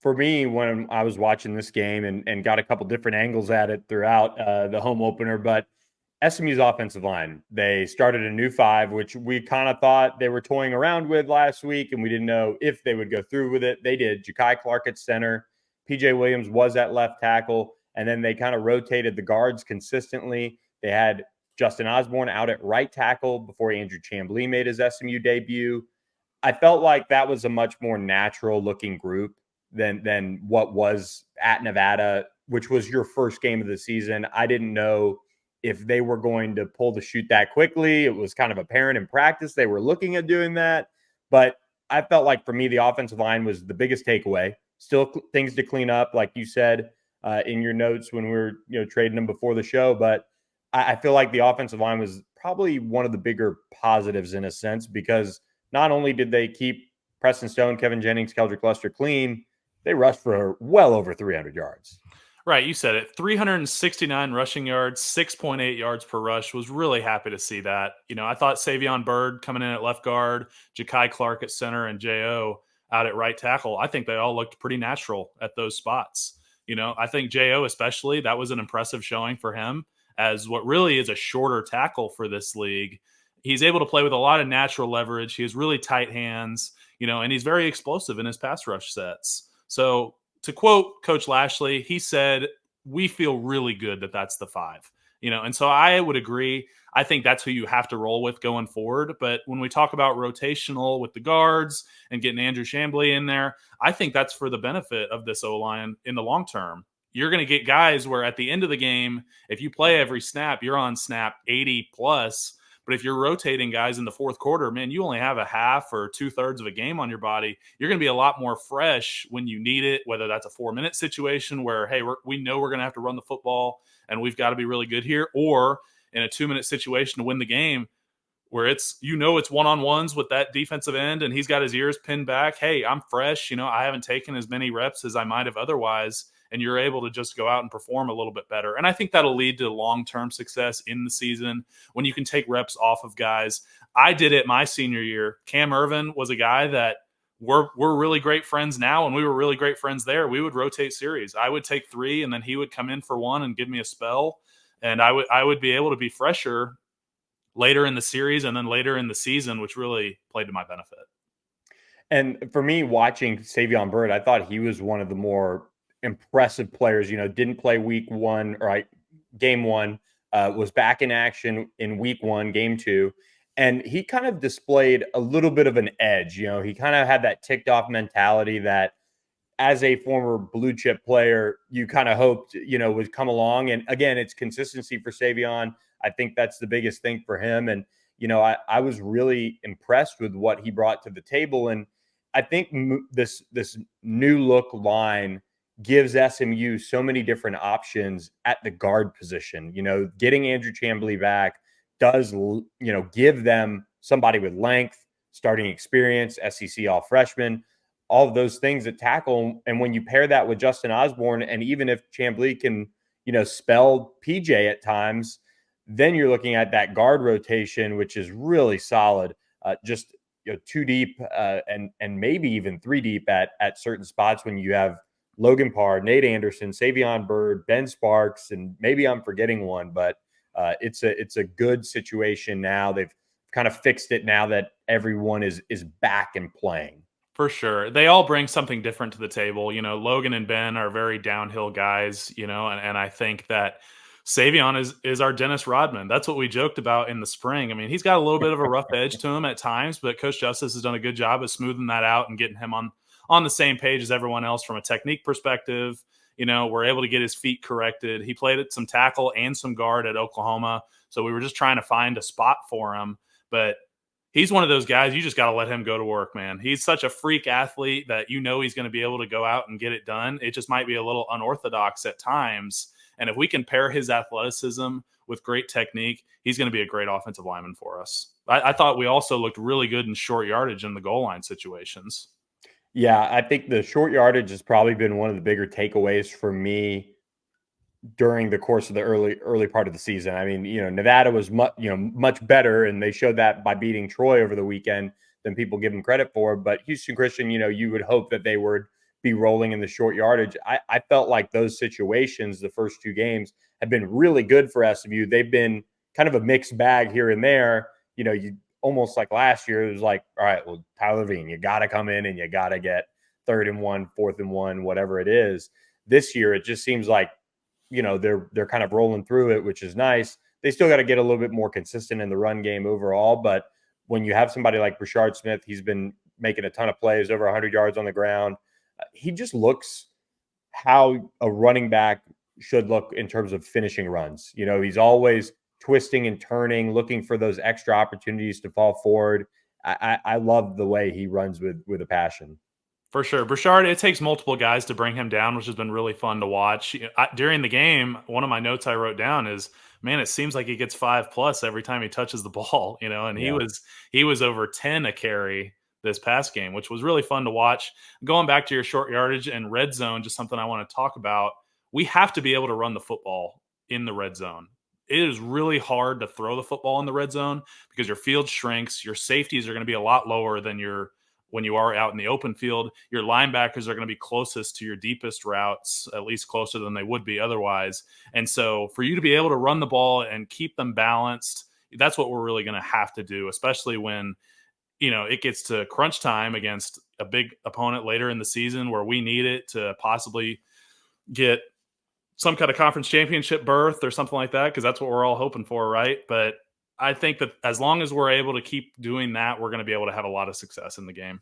for me, when I was watching this game and got a couple different angles at it throughout the home opener, but SMU's offensive line, they started a new five, which we kind of thought they were toying around with last week, and we didn't know if they would go through with it. They did. Ja'Kai Clark at center, PJ Williams was at left tackle, and then they kind of rotated the guards consistently. They had Justin Osborne out at right tackle before Andrew Chamblee made his SMU debut. I felt like that was a much more natural looking group than what was at Nevada, which was your first game of the season. I didn't know if they were going to pull the shoot that quickly. It was kind of apparent in practice they were looking at doing that. But I felt like for me, the offensive line was the biggest takeaway. Still things to clean up, like you said in your notes when we were trading them before the show. But I feel like the offensive line was probably one of the bigger positives in a sense, because not only did they keep Preston Stone, Kevin Jennings, Keldrick Luster clean, they rushed for well over 300 yards. Right, you said it. 369 rushing yards, 6.8 yards per rush. Was really happy to see that. I thought Savion Byrd coming in at left guard, Ja'Kai Clark at center, and J.O. out at right tackle. I think they all looked pretty natural at those spots. I think J.O. especially, that was an impressive showing for him as what really is a shorter tackle for this league. He's able to play with a lot of natural leverage. He has really tight hands, and he's very explosive in his pass rush sets. So to quote Coach Lashley, he said, "We feel really good that that's the five." And so I would agree. I think that's who you have to roll with going forward. But when we talk about rotational with the guards and getting Andrew Chamblee in there, I think that's for the benefit of this O-line in the long term. You're going to get guys where at the end of the game, if you play every snap, you're on snap 80 plus. But if you're rotating guys in the fourth quarter, man, you only have a half or 2/3 of a game on your body. You're going to be a lot more fresh when you need it, whether that's a 4-minute situation where, hey, we know we're going to have to run the football and we've got to be really good here, or in a 2-minute situation to win the game where it's one-on-ones with that defensive end and he's got his ears pinned back. Hey, I'm fresh. I haven't taken as many reps as I might have otherwise. And you're able to just go out and perform a little bit better. And I think that'll lead to long-term success in the season when you can take reps off of guys. I did it my senior year. Cam Irvin was a guy that we're really great friends now, and we were really great friends there. We would rotate series. I would take 3, and then he would come in for 1 and give me a spell. And I would be able to be fresher later in the series and then later in the season, which really played to my benefit. And for me, watching Savion Byrd, I thought he was one of the more impressive players. Didn't play week 1 or game 1, was back in action in week 1, game 2. And he kind of displayed a little bit of an edge. He kind of had that ticked off mentality that as a former blue chip player, you kind of hoped, would come along. And again, it's consistency for Savion. I think that's the biggest thing for him. And, I was really impressed with what he brought to the table. And I think this new look line gives SMU so many different options at the guard position. Getting Andrew Chamblee back does, give them somebody with length, starting experience, SEC all freshman, all of those things at tackle. And when you pair that with Justin Osborne, and even if Chamblee can, spell PJ at times, then you're looking at that guard rotation, which is really solid. Just 2 deep and maybe even 3 deep at certain spots when you have Logan Parr, Nate Anderson, Savion Byrd, Ben Sparks, and maybe I'm forgetting one, but it's a good situation now. They've kind of fixed it now that everyone is back and playing. For sure. They all bring something different to the table. Logan and Ben are very downhill guys, and I think that Savion is our Dennis Rodman. That's what we joked about in the spring. I mean, he's got a little bit of a rough edge to him at times, but Coach Justice has done a good job of smoothing that out and getting him on the same page as everyone else from a technique perspective. We're able to get his feet corrected. He played at some tackle and some guard at Oklahoma. So we were just trying to find a spot for him. But he's one of those guys, you just got to let him go to work, man. He's such a freak athlete that he's going to be able to go out and get it done. It just might be a little unorthodox at times. And if we can pair his athleticism with great technique, he's going to be a great offensive lineman for us. I thought we also looked really good in short yardage in the goal line situations. Yeah, I think the short yardage has probably been one of the bigger takeaways for me during the course of the early part of the season. I mean, Nevada was much better, and they showed that by beating Troy over the weekend than people give them credit for. But Houston Christian, you would hope that they would be rolling in the short yardage. I felt like those situations, the first 2 games, have been really good for SMU. They've been kind of a mixed bag here and there. You almost like last year, it was like, all right, well, Tyler Veen, you got to come in and you got to get 3rd and 1, 4th and 1, whatever it is. This year, it just seems like, they're kind of rolling through it, which is nice. They still got to get a little bit more consistent in the run game overall, but when you have somebody like Brashard Smith, he's been making a ton of plays, over 100 yards on the ground. He just looks how a running back should look in terms of finishing runs. He's always twisting and turning, looking for those extra opportunities to fall forward. I love the way he runs with a passion. For sure. Burchard, it takes multiple guys to bring him down, which has been really fun to watch. During the game, one of my notes I wrote down is, man, it seems like he gets 5+ every time he touches the ball, and Yeah. he was over 10 a carry this past game, which was really fun to watch. Going back to your short yardage and red zone, just something I want to talk about. We have to be able to run the football in the red zone. It is really hard to throw the football in the red zone because your field shrinks. Your safeties are going to be a lot lower than when you are out in the open field. Your linebackers are going to be closest to your deepest routes, at least closer than they would be otherwise. And so for you to be able to run the ball and keep them balanced, that's what we're really going to have to do, especially when, it gets to crunch time against a big opponent later in the season where we need it to possibly get some kind of conference championship berth or something like that, because that's what we're all hoping for, right? But I think that as long as we're able to keep doing that, we're going to be able to have a lot of success in the game.